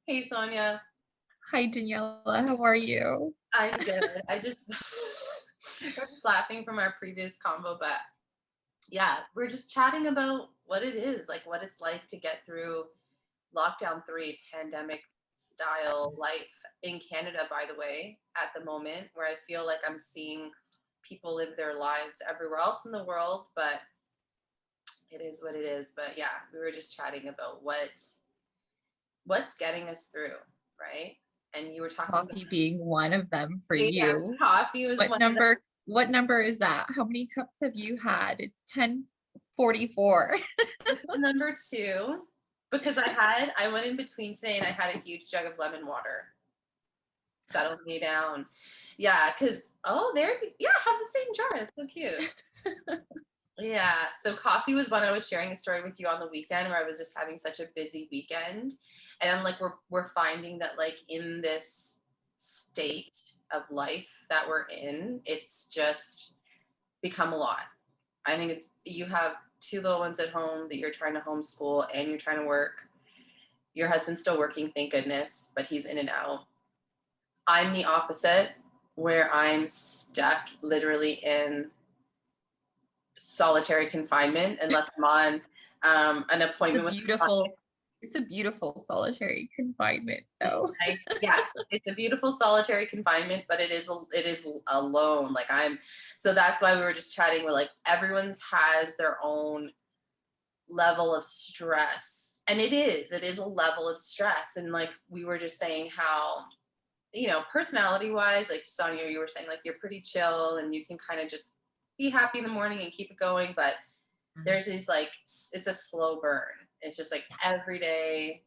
Hey Sonya, Hi, Daniela. How are you? I'm good. I'm just laughing from our previous combo, but yeah, we're just chatting about what it is, like what it's like to get through lockdown three, pandemic style life in Canada, by the way, at the moment, where I feel like I'm seeing people live their lives everywhere else in the world, but it is what it is. But yeah, we were just chatting about what's getting us through, right? And you were talking about, Coffee being one of them for yeah, you. coffee was What one of them. number, what number is that? How many cups have you had? It's 10:44. This is number two because I went in between today and I had a huge jug of lemon water. Settled me down. Yeah, because, oh, there, yeah, I have the same jar. That's so cute. Yeah, so coffee was one. I was sharing a story with you on the weekend where I was just having such a busy weekend. And I'm like, we're finding that like in this state of life that we're in, it's just become a lot. I think you have two little ones at home that you're trying to homeschool and you're trying to work. Your husband's still working, thank goodness, but he's in and out. I'm the opposite, where I'm stuck literally in solitary confinement unless I'm on an It's a appointment with a client. beautiful, it's a beautiful solitary confinement, It's though. nice. Yes, it's a beautiful solitary confinement, but it is alone. Like I'm, so that's why we were just chatting. We're like everyone's has their own level of stress, and it is a level of stress. And like we were just saying how, personality wise, like Sonia, you were saying like you're pretty chill and you can kind of just be happy in the morning and keep it going, but there's these like it's a slow burn. It's just like every day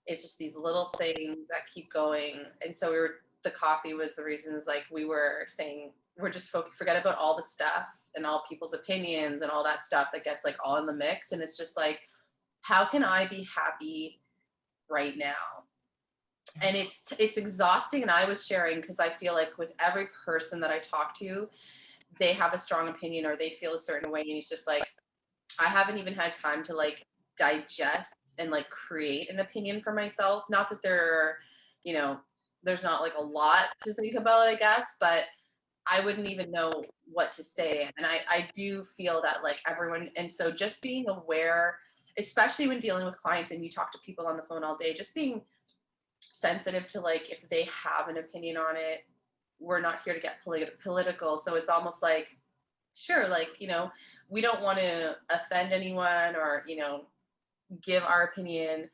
it's just these little things that keep going. And so the coffee was the reason, is like we were saying we're just forget about all the stuff and all people's opinions and all that stuff that gets like all in the mix, and it's just like, how can I be happy right now? And it's exhausting. And I was sharing because I feel like with every person that I talk to, they have a strong opinion or they feel a certain way, and it's just like I haven't even had time to like digest and like create an opinion for myself. Not that you know there's not like a lot to think about, I guess, but I wouldn't even know what to say. And I do feel that like everyone, and so just being aware, especially when dealing with clients and you talk to people on the phone all day, just being sensitive to like if they have an opinion on it. We're not here to get political, so it's almost like, sure, like, we don't want to offend anyone or, give our opinion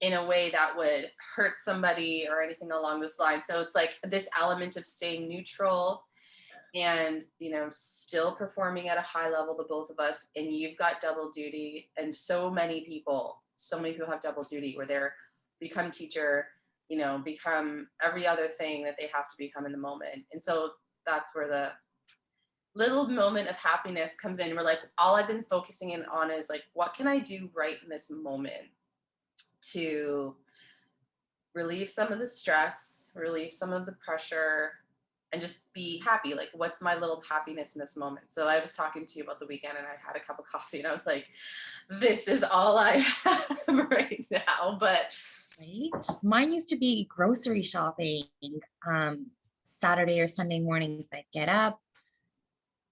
in a way that would hurt somebody or anything along this line. So it's like this element of staying neutral and, still performing at a high level, the both of us. And you've got double duty, and so many people have double duty where they're become teacher, become every other thing that they have to become in the moment. And so that's where the little moment of happiness comes in. We're like, all I've been focusing in on is like, what can I do right in this moment to relieve some of the stress, relieve some of the pressure, and just be happy. Like, what's my little happiness in this moment? So I was talking to you about the weekend and I had a cup of coffee and I was like, this is all I have right now. But Right? Mine used to be grocery shopping. Saturday or Sunday mornings, I'd get up,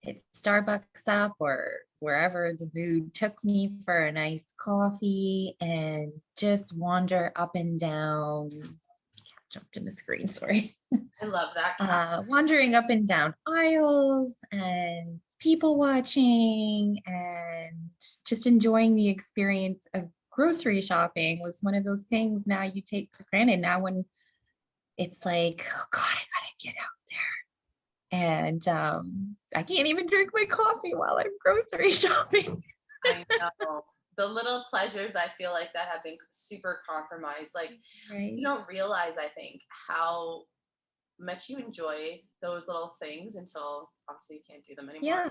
hit Starbucks up or wherever the mood took me for a nice coffee and just wander up and down. Jumped in the screen, sorry. I love that cat. Wandering up and down aisles and people watching and just enjoying the experience of grocery shopping was one of those things now you take for granted. Now, when it's like, oh God, I gotta get out there. And I can't even drink my coffee while I'm grocery shopping. I know. The little pleasures I feel like that have been super compromised. Like, you Right. don't realize, I think, how much you enjoy those little things until obviously you can't do them anymore. Yeah.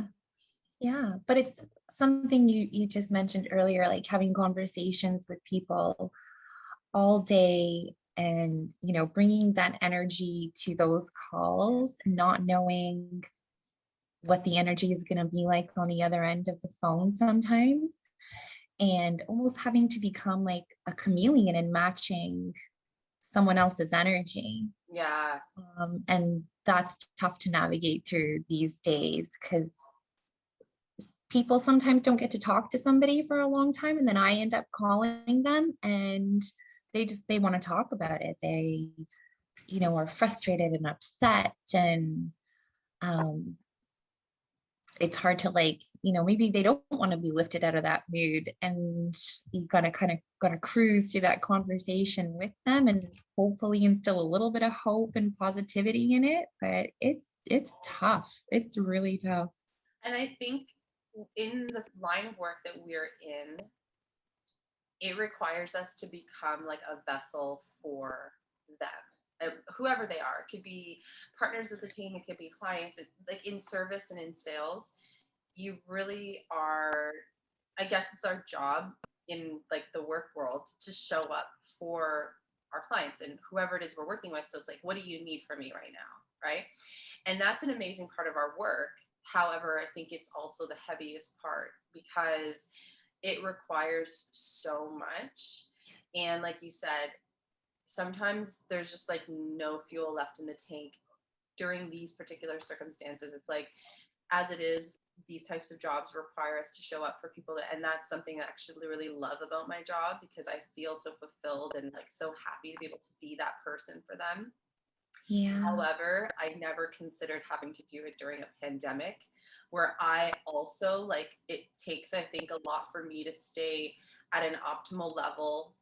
Yeah. But it's something you just mentioned earlier, like having conversations with people all day and, bringing that energy to those calls, not knowing what the energy is going to be like on the other end of the phone sometimes, and almost having to become like a chameleon and matching someone else's energy. Yeah. And that's tough to navigate through these days because people sometimes don't get to talk to somebody for a long time. And then I end up calling them and they want to talk about it. They, are frustrated and upset. And um, it's hard to maybe they don't want to be lifted out of that mood, and you gotta gotta cruise through that conversation with them and hopefully instill a little bit of hope and positivity in it. But it's tough. It's really tough. And I think in the line of work that we're in, it requires us to become like a vessel for them, whoever they are. It could be partners of the team, it could be clients. Like in service and in sales, you really are, I guess it's our job in like the work world to show up for our clients and whoever it is we're working with. So it's like, what do you need from me right now? Right. And that's an amazing part of our work. However, I think it's also the heaviest part because it requires so much. And like you said, sometimes there's just like no fuel left in the tank during these particular circumstances. It's like, as it is, these types of jobs require us to show up for people and that's something I actually really love about my job because I feel so fulfilled and like so happy to be able to be that person for them. Yeah. However, I never considered having to do it during a pandemic where I also like it takes, I think, a lot for me to stay at an optimal level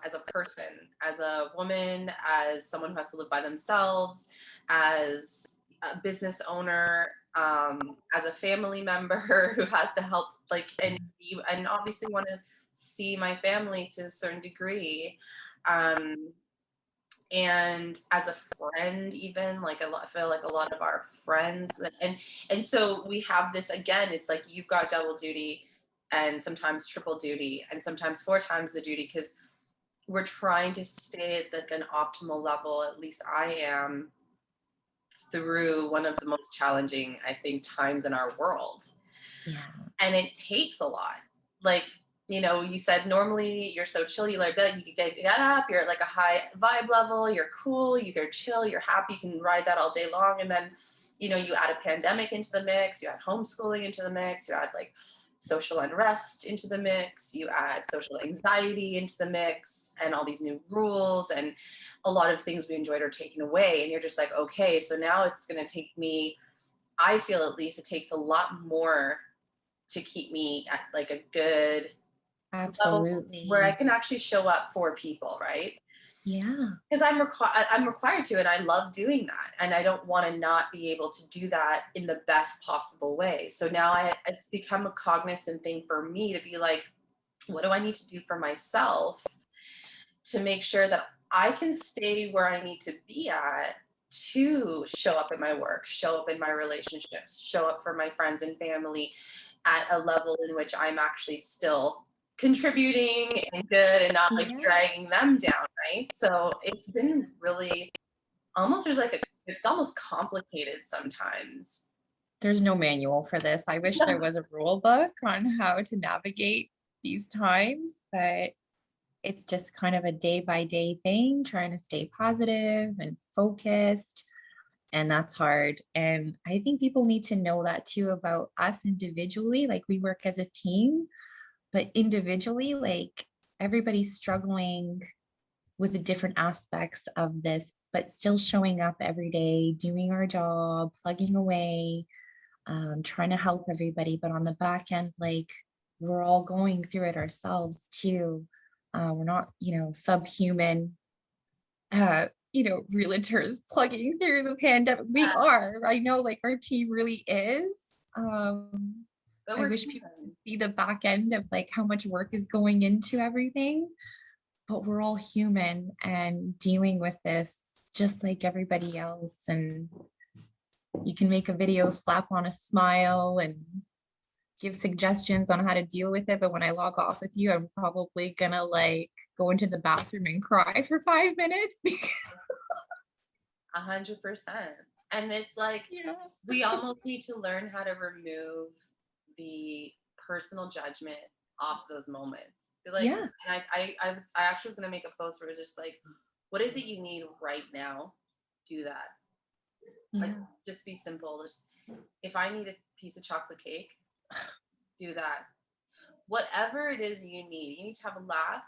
as a person, as a woman, as someone who has to live by themselves, as a business owner, as a family member who has to help, like, and obviously want to see my family to a certain degree. Um, and as a friend, even like I feel like a lot of our friends and so we have this again, it's like you've got double duty and sometimes triple duty and sometimes four times the duty because we're trying to stay at like an optimal level, at least I am, through one of the most challenging, I think, times in our world. Yeah. And it takes a lot. Like, you said normally you're so chill, you like that, you can get up, you're at like a high vibe level, you're cool, you're chill, you're happy, you can ride that all day long. And then, you add a pandemic into the mix, you add homeschooling into the mix, you add like social unrest into the mix, you add social anxiety into the mix, and all these new rules and a lot of things we enjoyed are taken away. And you're just like, okay, so now it's going to take me, I feel at least it takes a lot more to keep me at like a good level where I Absolutely. can actually show up for people, right? Yeah. Because I'm required to, and I love doing that, and I don't want to not be able to do that in the best possible way. So now it's become a cognizant thing for me to be like, what do I need to do for myself to make sure that I can stay where I need to be at to show up in my work, show up in my relationships, show up for my friends and family at a level in which I'm actually still contributing and good and not like Yeah. dragging them down, right? So it's been really almost it's almost complicated sometimes. There's no manual for this. I wish there was a rule book on how to navigate these times, but it's just kind of a day by day thing, trying to stay positive and focused. And that's hard. And I think people need to know that too about us individually. Like we work as a team, but individually, like everybody's struggling with the different aspects of this, but still showing up every day, doing our job, plugging away, trying to help everybody. But on the back end, like we're all going through it ourselves too. We're not, subhuman, realtors plugging through the pandemic. We are. I know, like our team really is. But I we're wish people could human. see the back end of like how much work is going into everything, but we're all human and dealing with this just like everybody else. And you can make a video, slap on a smile, and give suggestions on how to deal with it. But when I log off with you, I'm probably gonna like go into the bathroom and cry for 5 minutes. 100%. And it's like Yeah. we almost need to learn how to remove the personal judgment off those moments. Like, Yeah. and I actually was gonna make a post where it's just like, What is it you need right now? Do that. Like, Yeah. just be simple. Just, if I need a piece of chocolate cake, do that. Whatever it is you need to have a laugh,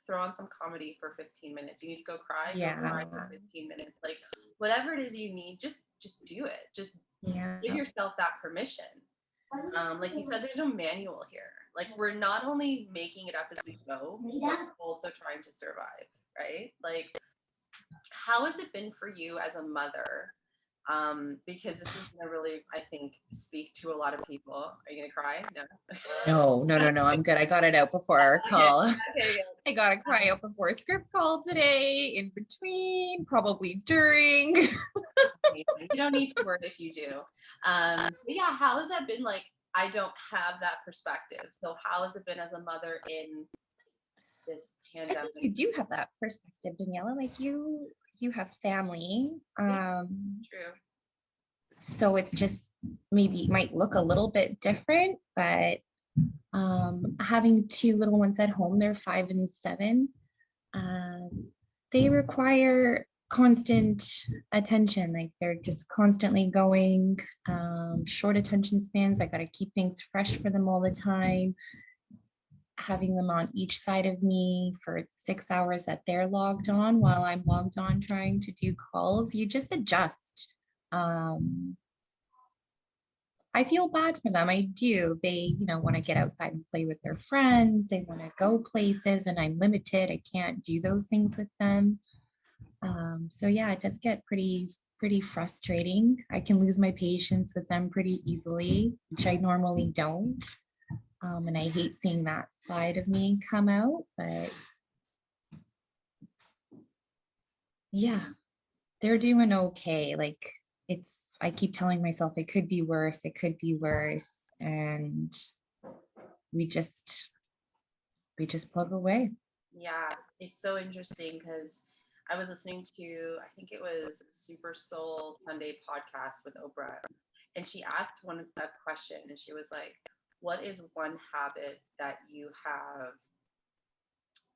throw on some comedy for 15 minutes. You need to go cry for Yeah. 15 minutes. Like, whatever it is you need, just do it. Just give Yeah. yourself that permission. Like you said, there's no manual here. Like, we're not only making it up as we go, we're also trying to survive, right? Like, how has it been for you as a mother? Because this is gonna really, I think, speak to a lot of people. Are you gonna cry? No. No. I'm good. I got it out before our Okay. call. Okay. I got to cry out before a script call today, in between, probably during. You don't need to worry if you do. But yeah, how has that been? Like, I don't have that perspective. So how has it been as a mother in this I think pandemic? you do have that perspective, Daniela. Like you have family. Yeah, true. So it's just maybe might look a little bit different, but having two little ones at home, they're 5 and 7. Um, they require constant attention. Like they're just constantly going, short attention spans. I got to keep things fresh for them all the time. Having them on each side of me for 6 hours that they're logged on while I'm logged on trying to do calls, you just adjust. Um, I feel bad for them. I do. They, want to get outside and play with their friends. They want to go places, and I'm limited. I can't do those things with them. So yeah, it does get pretty frustrating. I can lose my patience with them pretty easily, which I normally don't. And I hate seeing that side of me come out. But yeah, they're doing okay. Like I keep telling myself it could be worse. It could be worse. And we just we just plug away. Yeah, it's so interesting because I was listening to, I think it was Super Soul Sunday podcast with Oprah, and she asked one a question, and she was like, "What is one habit that you have,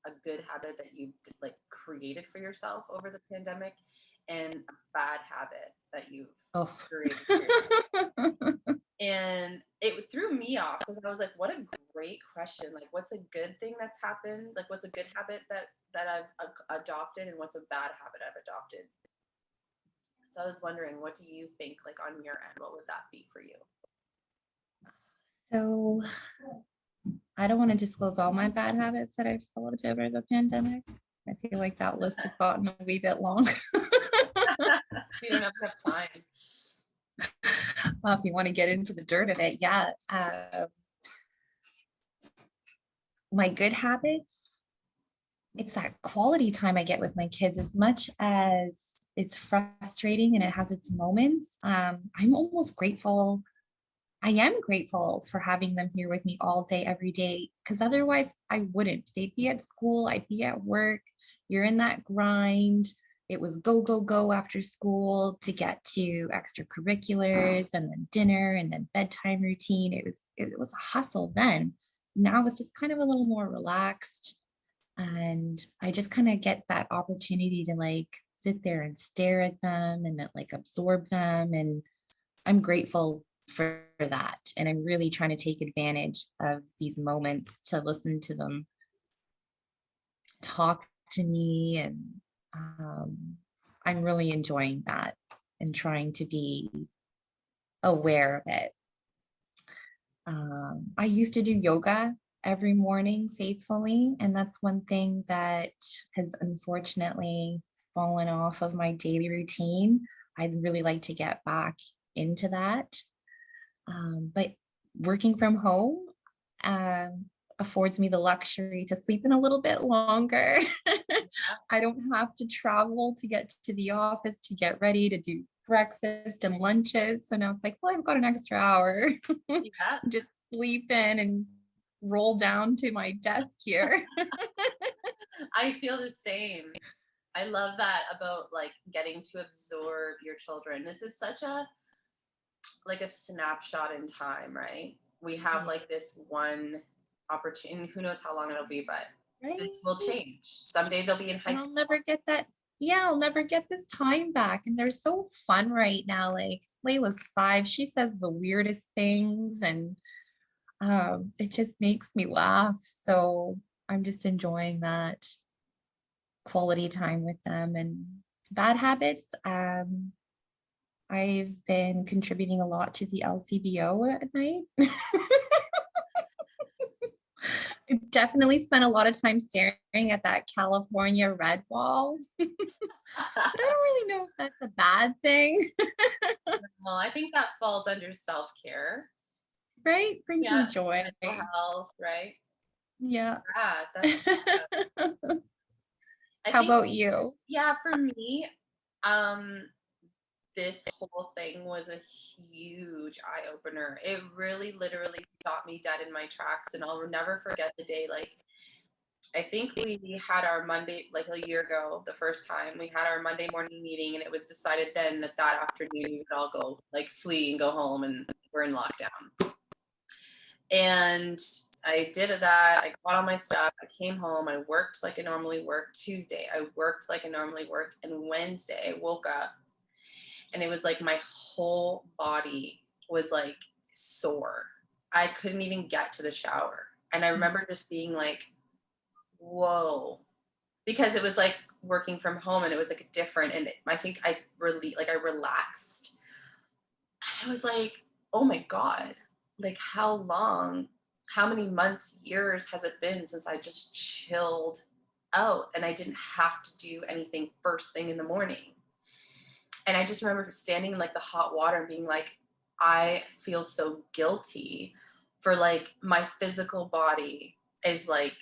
a good habit that you like created for yourself over the pandemic, and a bad habit that you've Oh. created for yourself?" And it threw me off because I was like, what a great question. Like, what's a good thing that's happened? Like, what's a good habit that I've adopted, and what's a bad habit I've adopted? So I was wondering, what do you think, like, on your end, what would that be for you? So I don't want to disclose all my bad habits that I've developed over the pandemic. I feel like that list has gotten a wee bit long. You don't have to have time. If you want to get into the dirt of it, yeah. My good habits, it's that quality time I get with my kids. As much as it's frustrating and it has its moments, I'm almost grateful. I am grateful for having them here with me all day, every day, because otherwise I wouldn't. They'd be at school, I'd be at work. You're in that grind. It was go, go, go after school to get to extracurriculars and then dinner and then bedtime routine. It was a hustle then. Now it's just kind of a little more relaxed. And I just kind of get that opportunity to like sit there and stare at them and then like absorb them. And I'm grateful for that. And I'm really trying to take advantage of these moments to listen to them talk to me. And I'm really enjoying that and trying to be aware of it. I used to do yoga every morning faithfully, and that's one thing that has unfortunately fallen off of my daily routine. I'd really like to get back into that. But working from home affords me the luxury to sleep in a little bit longer. I don't have to travel to get to the office to get ready to do breakfast and lunches. So now it's like, well, I've got an extra hour. Yeah. Just sleep in and roll down to my desk here. I feel the same. I love that about like getting to absorb your children. This is such a like a snapshot in time, right? We have like this one opportunity. Who knows how long it'll be, but Right. this will change. Someday they'll be in high And I'll school. never get that. yeah, I'll never get this time back. And they're so fun right now. Like Layla's 5, she says the weirdest things, and it just makes me laugh. So I'm just enjoying that quality time with them. And bad habits, I've been contributing a lot to the LCBO at night. I definitely spent a lot of time staring at that California red wall, but I don't really know if that's a bad thing, Well, I think that falls under self-care. right? Brings me Yeah, joy. mental health, right? Yeah. Yeah, that's awesome. I How think, about you? yeah, for me, um, this whole thing was a huge eye opener. It really literally stopped me dead in my tracks, and I'll never forget the day. Like, I think we had our Monday, like a year ago, the first time we had our Monday morning meeting, and it was decided then that that afternoon we would all go, like, flee and go home, and we're in lockdown. And I did that. I got all my stuff. I came home. I worked like I normally worked. Tuesday, I worked like I normally worked. And Wednesday, I woke up and it was like my whole body was like sore. I couldn't even get to the shower. And I remember just being like, whoa, because it was like working from home and it was like a different, and I think I really, like I relaxed. I was like, oh my God, like how long, how many months, years has it been since I just chilled out and I didn't have to do anything first thing in the morning? And I just remember standing in like the hot water and being like, I feel so guilty for like my physical body is like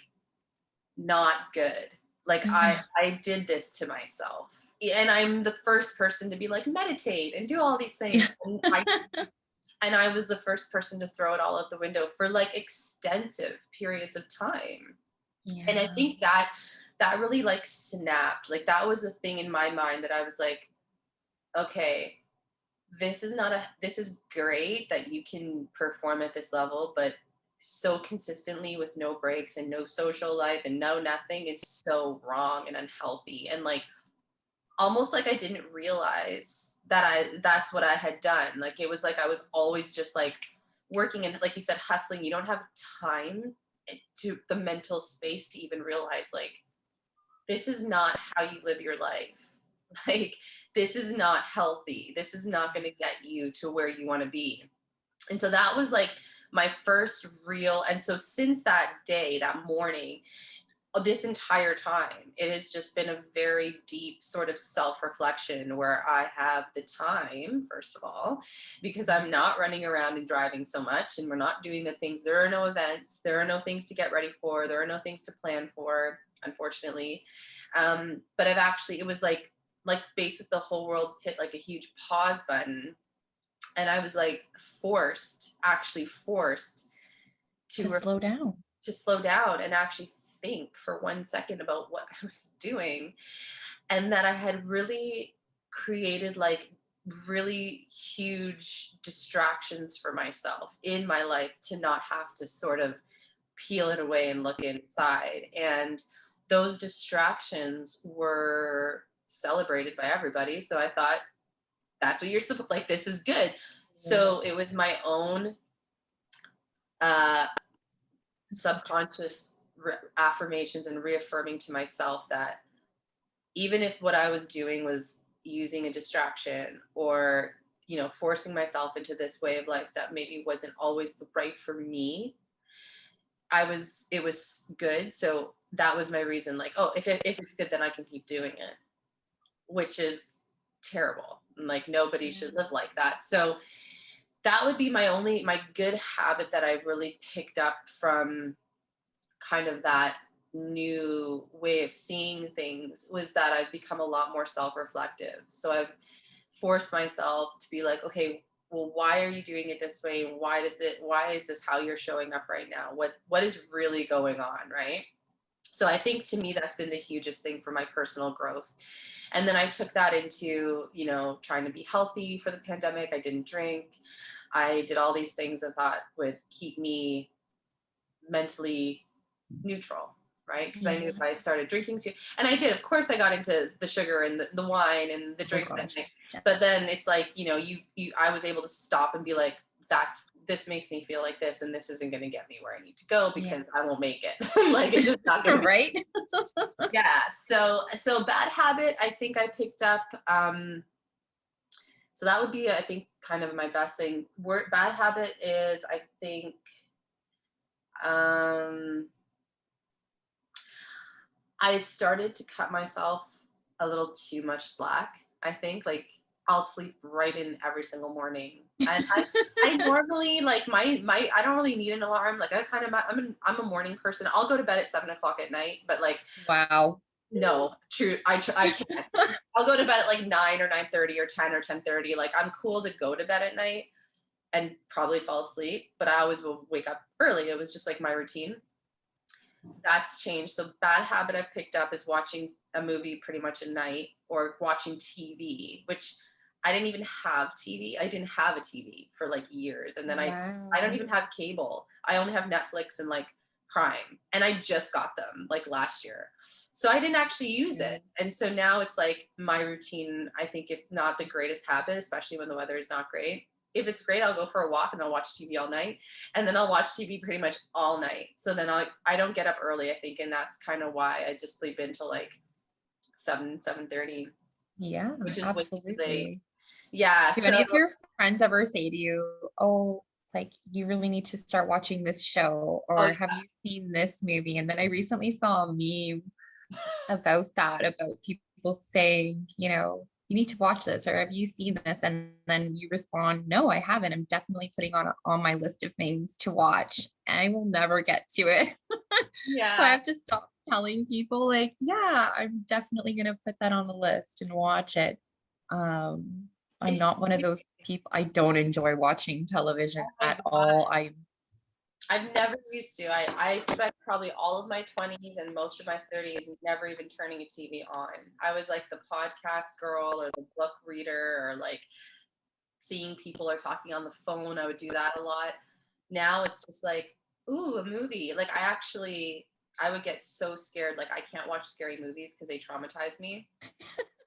not good. Like Yeah. I did this to myself. And I'm the first person to be like meditate and do all these things. And I was the first person to throw it all out the window for like extensive periods of time. And I Yeah. think that that really like snapped. Like that was a thing in my mind that I was like, okay, this is not a, this is great that you can perform at this level, but so consistently with no breaks and no social life and no nothing is so wrong and unhealthy. And like almost like I didn't realize that that's what I had done. Like it was like I was always just like working and like you said, hustling. You don't have time to the mental space to even realize like this is not how you live your life. Like this is not healthy. This is not going to get you to where you want to be. And so that was like my first real, and so since that day, that morning, this entire time, it has just been a very deep sort of self reflection where I have the time, first of all, because I'm not running around and driving so much, and we're not doing the things. There are no events, there are no things to get ready for, there are no things to plan for, unfortunately. But I've actually, it was like basically the whole world hit like a huge pause button, and I was like forced, actually forced To to slow down. to slow down and actually think for 1 second about what I was doing. And that I had really created like really huge distractions for myself in my life to not have to sort of peel it away and look inside. And those distractions were celebrated by everybody. So I thought, that's what you're supposed, like, this is good. So it was my own uh, subconscious affirmations and reaffirming to myself that even if what I was doing was using a distraction or, you know, forcing myself into this way of life that maybe wasn't always the right for me, it was good. So that was my reason. Like, oh, if it's good, then I can keep doing it, which is terrible. Like nobody Yeah. should live like that. So that would be my good habit that I really picked up from kind of that new way of seeing things, was that I've become a lot more self-reflective. So I've forced myself to be like, okay, well, why are you doing it this way? And why is this how you're showing up right now? What is really going on, right? So I think to me that's been the hugest thing for my personal growth. And then I took that into, you know, trying to be healthy for the pandemic. I didn't drink. I did all these things I thought would keep me mentally neutral. right? Because I knew if Yeah. I started drinking too, and I did, of course, I got into the sugar and the wine and the Oh drinks that night. gosh. Yeah. But then it's like, I was able to stop and be like, this makes me feel like this, and this isn't going to get me where I need to go Yeah. because I won't make it. Like it's just not going to be. Right? Yeah. So bad habit, I think I picked up. So that would be, I think, kind of my best thing. Bad habit is, I think, um, I've started to cut myself a little too much slack. I think like I'll sleep right in every single morning. And I normally like my I don't really need an alarm. Like I kind of I'm a morning person. I'll go to bed at 7 o'clock at night, but like Wow. no, true. I can't. I'll go to bed at like 9 or 9:30 or 10 or 10:30. Like I'm cool to go to bed at night and probably fall asleep, but I always will wake up early. It was just like my routine. That's changed. So bad habit I've picked up is watching a movie pretty much at night or watching TV, which I didn't even have TV. I didn't have a TV for like years. And then I don't Wow. even have cable. I only have Netflix and like Prime. And I just got them like last year. So I didn't actually use Okay. it. And so now it's like my routine, I think it's not the greatest habit, especially when the weather is not great. If it's great, I'll go for a walk and I'll watch TV all night, and then I'll watch TV pretty much all night. So then I don't get up early, I think, and that's kind of why I just sleep until like 7:30, Yeah, which is way too late. absolutely. Yeah. Do So any of your friends ever say to you, "Oh, like you really need to start watching this show," oh or "Have you seen this movie?" And then I recently saw a meme about that, about people saying, "You need to watch this," or "Have you seen this?" And then you respond, "No, I haven't. I'm definitely putting on my list of things to watch, and I will never get to it." So I yeah, have to stop telling people like, "Yeah, I'm definitely gonna put that on the list and watch it." Um, I'm it, not one of those people. I don't enjoy watching television oh my at god, all. I I've never used to. I spent probably all of my 20s and most of my 30s never even turning a TV on. I was like the podcast girl or the book reader or like seeing people are talking on the phone. I would do that a lot. Now it's just like, ooh, a movie. Like I would get so scared. Like I can't watch scary movies because they traumatize me.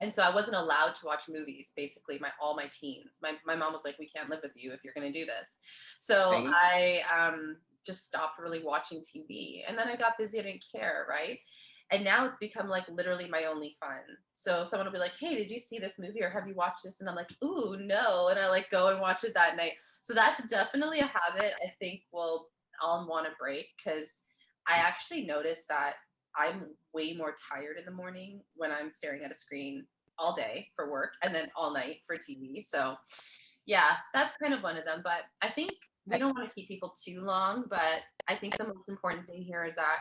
And so I wasn't allowed to watch movies basically all my teens. My mom was like, we can't live with you if you're going to do this. So right? I just stopped really watching TV. And then I got busy. I didn't care. Right. And now it's become like literally my only fun. So someone will be like, hey, did you see this movie or have you watched this? And I'm like, ooh, no. And I like go and watch it that night. So that's definitely a habit I think I'll want to break because I actually noticed that I'm way more tired in the morning when I'm staring at a screen all day for work and then all night for TV. So, yeah, that's kind of one of them. But I think we don't want to keep people too long. But I think the most important thing here is that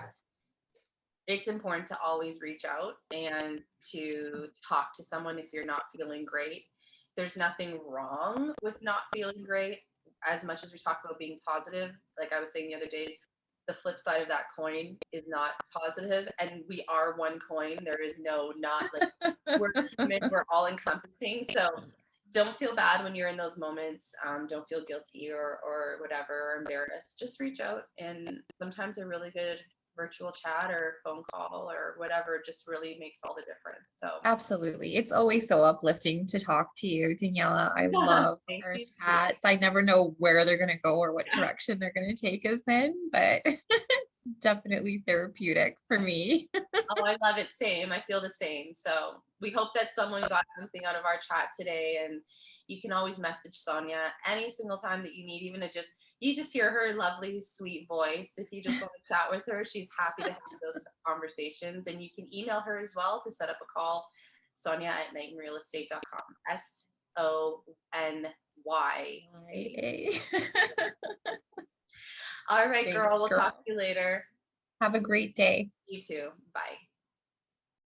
it's important to always reach out and to talk to someone if you're not feeling great. There's nothing wrong with not feeling great as much as we talk about being positive. Like I was saying the other day, the flip side of that coin is not positive, and we are one coin. There is no not like we're human, we're all encompassing. So don't feel bad when you're in those moments. Don't feel guilty or whatever, or embarrassed. Just reach out, and sometimes a really good virtual chat or phone call or whatever just really makes all the difference. So Absolutely. It's always so uplifting to talk to you, Daniela. I love thank our you too. chats. I never know where they're going to go or what direction they're going to take us in, but it's definitely therapeutic for me. Oh, I love it. Same. I feel the same. So we hope that someone got something out of our chat today. And you can always message Sonya any single time that you need, even to just hear her lovely, sweet voice. If you just want to chat with her, she's happy to have those conversations. And you can email her as well to set up a call, Sonya@knightonrealestate.com. SONY. Right. All right, Thanks, girl. We'll talk girl. to you later. Have a great day. You too. Bye.